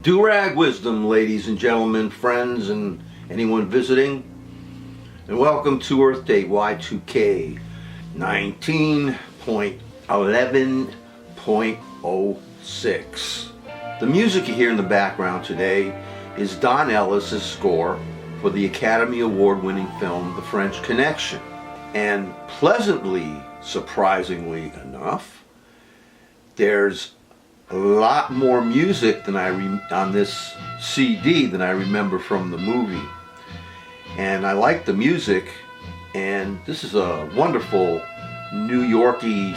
Do-rag wisdom, ladies and gentlemen, friends, and anyone visiting, and welcome to Earth Day Y2K 19.11.06. The music you hear in the background today is Don Ellis' score for the Academy Award-winning film The French Connection. And pleasantly, surprisingly enough, there's a lot more music than on this CD than I remember from the movie. And I like the music, and this is a wonderful New Yorkie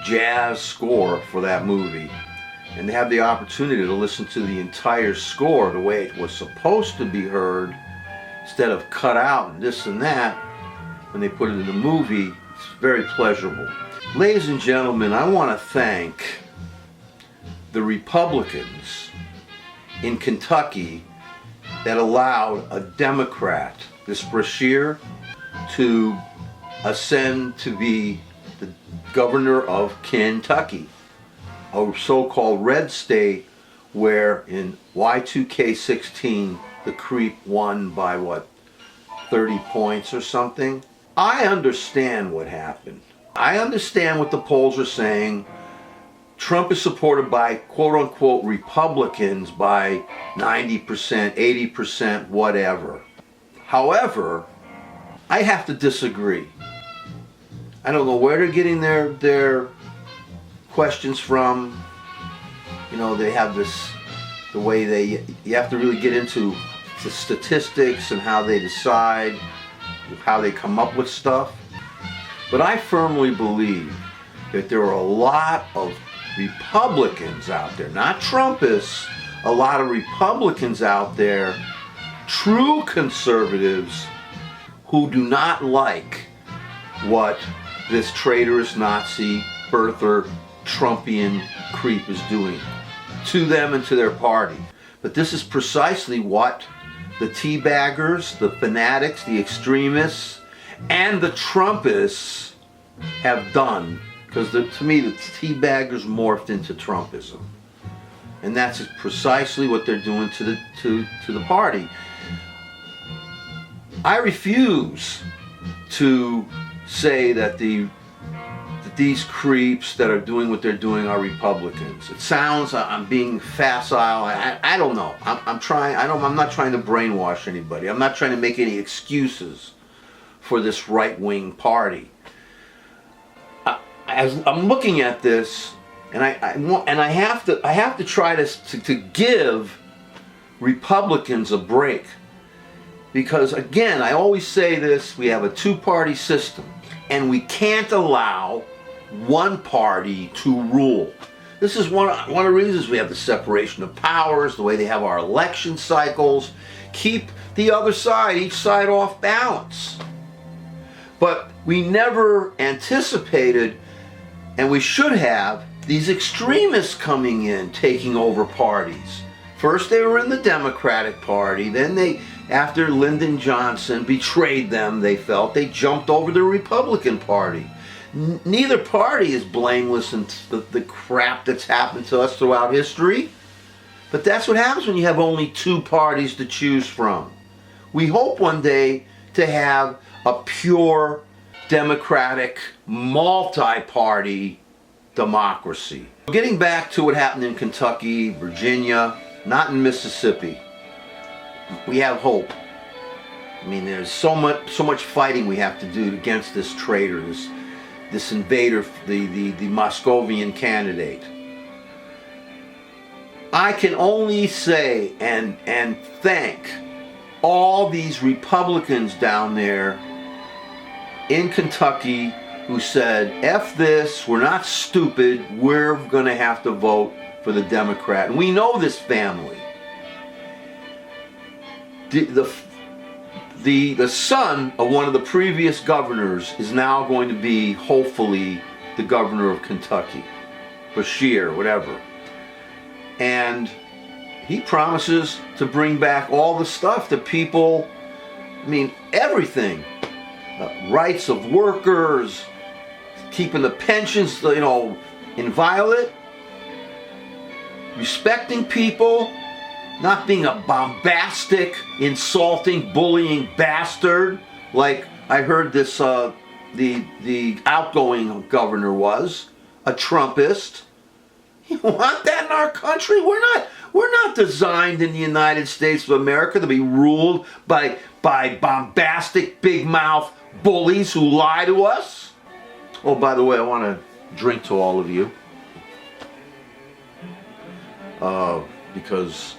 jazz score for that movie. And to have the opportunity to listen to the entire score the way it was supposed to be heard, instead of cut out and this and that, when they put it in the movie, it's very pleasurable. Ladies and gentlemen, I want to thank the Republicans in Kentucky that allowed a Democrat, this Brashear, to ascend to be the governor of Kentucky, a so-called red state where in Y2K16 the creep won by 30 points or something. I understand what happened. I understand what the polls are saying. Trump is supported by quote-unquote Republicans by 90%, 80%, whatever. However, I have to disagree. I don't know where they're getting their questions from. You know, they have this, the way you have to really get into the statistics and how they decide, how they come up with stuff. But I firmly believe that there are a lot of Republicans out there, not Trumpists, a lot of Republicans out there, true conservatives, who do not like what this traitorous Nazi, birther, Trumpian creep is doing to them and to their party. But this is precisely what the teabaggers, the fanatics, the extremists, and the Trumpists have done. Because to me, the teabaggers morphed into Trumpism, and that's precisely what they're doing to the party. I refuse to say that these creeps that are doing what they're doing are Republicans. It sounds I'm being facile. I don't know. I'm not trying to brainwash anybody. I'm not trying to make any excuses for this right-wing party. As I'm looking at this, and I have to try to give Republicans a break, because again, I always say this: we have a two-party system, and we can't allow one party to rule. This is one of the reasons we have the separation of powers, the way they have our election cycles, keep the other side, each side, off balance. But we never anticipated, and we should have, these extremists coming in, taking over parties. First they were in the Democratic Party, then after Lyndon Johnson betrayed them, they felt, they jumped over to the Republican Party. Neither party is blameless in the crap that's happened to us throughout history. But that's what happens when you have only two parties to choose from. We hope one day to have a pure democratic, multi-party democracy. Getting back to what happened in Kentucky, Virginia, not in Mississippi, we have hope. I mean, there's so much fighting we have to do against this traitor, this invader, the Moscovian candidate. I can only say and thank all these Republicans down there in Kentucky who said, F this, we're not stupid, we're going to have to vote for the Democrat. And we know this family. The son of one of the previous governors is now going to be, hopefully, the governor of Kentucky. Brashear, whatever. And he promises to bring back all the stuff that people, everything. Rights of workers, keeping the pensions, inviolate, respecting people, not being a bombastic, insulting, bullying bastard like I heard this the outgoing governor was, a Trumpist. You want that in our country? We're not designed in the United States of America to be ruled by bombastic, big mouth bullies who lie to us. Oh, by the way, I want to drink to all of you. Because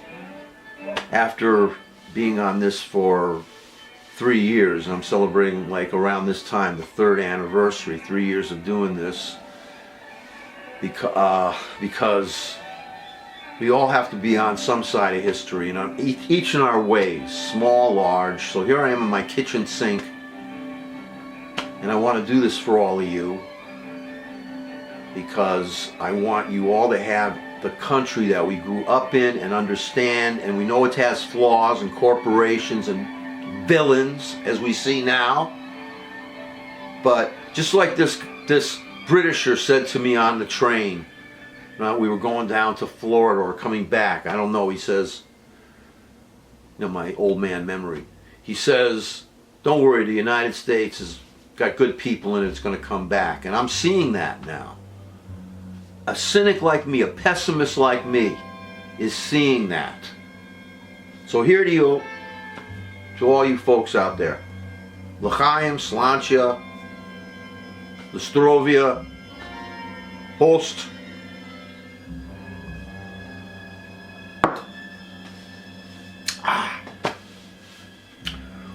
after being on this for 3 years, I'm celebrating like around this time, the 3rd anniversary, 3 years of doing this, because we all have to be on some side of history, each in our ways, small, large. So here I am in my kitchen sink, and I want to do this for all of you, because I want you all to have the country that we grew up in and understand, and we know it has flaws and corporations and villains, as we see now. But just like this Britisher said to me on the train, we were going down to Florida or coming back, I don't know, he says, my old man memory, he says, don't worry, the United States has got good people in it, it's going to come back. And I'm seeing that now. A cynic like me, a pessimist like me, is seeing that. So here to you, to all you folks out there, L'chaim, Slantia, Lestrovia, Host.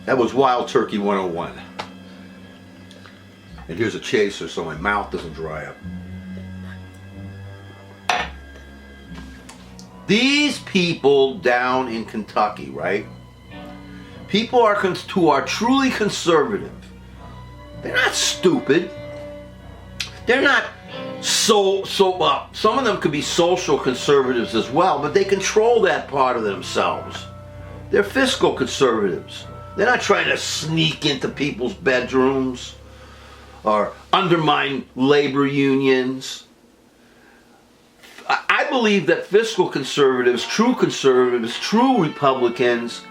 That was Wild Turkey 101. And here's a chaser so my mouth doesn't dry up. These people down in Kentucky, right? People who are truly conservative. They're not stupid. They're not some of them could be social conservatives as well, but they control that part of themselves. They're fiscal conservatives. They're not trying to sneak into people's bedrooms or undermine labor unions. I believe that fiscal conservatives, true Republicans,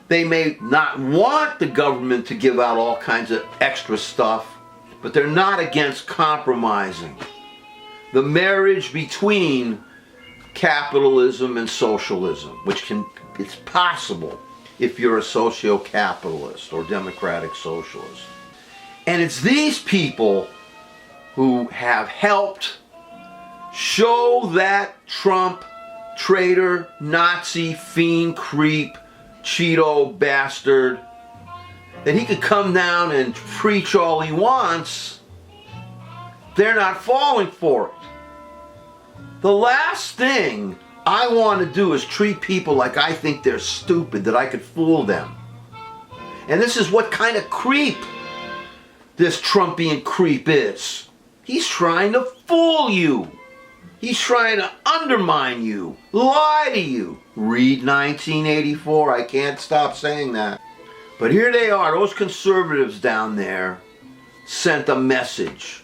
they may not want the government to give out all kinds of extra stuff, but they're not against compromising. The marriage between capitalism and socialism, it's possible if you're a socio-capitalist or democratic socialist. And it's these people who have helped show that Trump, traitor, Nazi, fiend, creep, Cheeto bastard, that he could come down and preach all he wants. They're not falling for it. The last thing I want to do is treat people like I think they're stupid, that I could fool them. And this is what kind of creep this Trumpian creep is. He's trying to fool you. He's trying to undermine you, lie to you. Read 1984, I can't stop saying that. But here they are, those conservatives down there sent a message.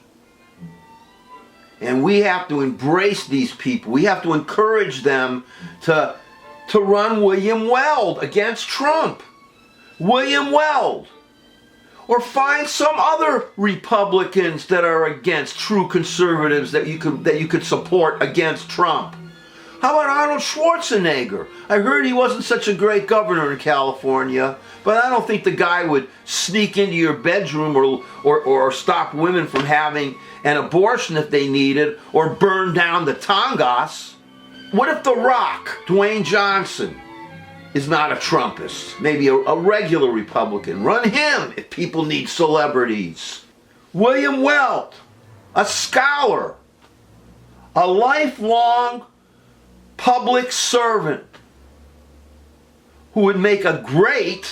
And we have to embrace these people. We have to encourage them to run William Weld against Trump. William Weld. Or find some other Republicans that are against, true conservatives that you could support against Trump. How about Arnold Schwarzenegger? I heard he wasn't such a great governor in California, but I don't think the guy would sneak into your bedroom or stop women from having an abortion if they needed, or burn down the Tongass. What if The Rock, Dwayne Johnson, is not a Trumpist? Maybe a regular Republican. Run him if people need celebrities. William Weld, a scholar, a lifelong public servant who would make a great,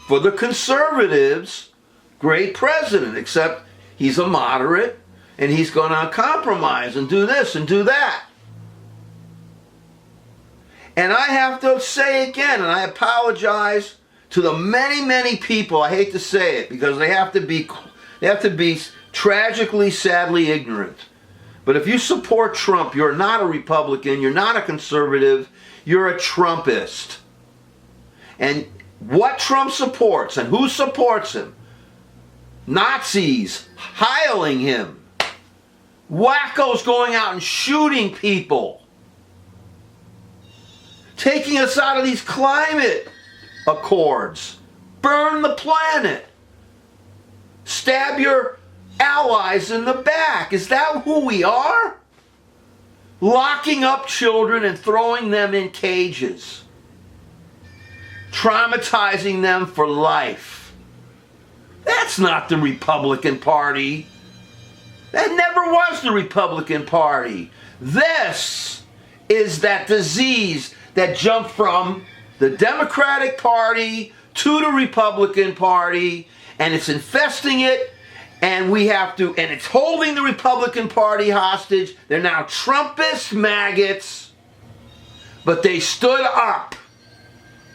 for the conservatives, great president, except he's a moderate and he's going to compromise and do this and do that. And I have to say again, and I apologize to the many, many people, I hate to say it, because they have to be tragically, sadly ignorant. But if you support Trump, you're not a Republican, you're not a conservative, you're a Trumpist. And what Trump supports and who supports him? Nazis hiling him. Wackos going out and shooting people. Taking us out of these climate accords. Burn the planet. Stab your allies in the back. Is that who we are? Locking up children and throwing them in cages. Traumatizing them for life. That's not the Republican Party. That never was the Republican Party. This is that disease that jumped from the Democratic Party to the Republican Party, and it's infesting it, and it's holding the Republican Party hostage. They're now Trumpist maggots, but they stood up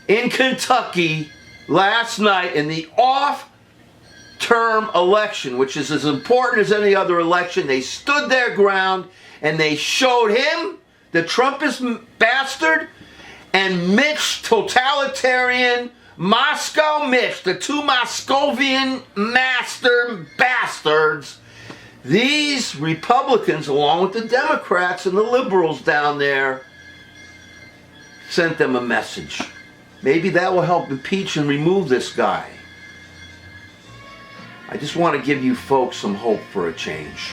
in Kentucky last night in the off-term election, which is as important as any other election. They stood their ground, and they showed him, the Trumpist bastard, and Mitch, totalitarian, Moscow Mitch, the two Moscovian master bastards. These Republicans, along with the Democrats and the liberals down there, sent them a message. Maybe that will help impeach and remove this guy. I just want to give you folks some hope for a change.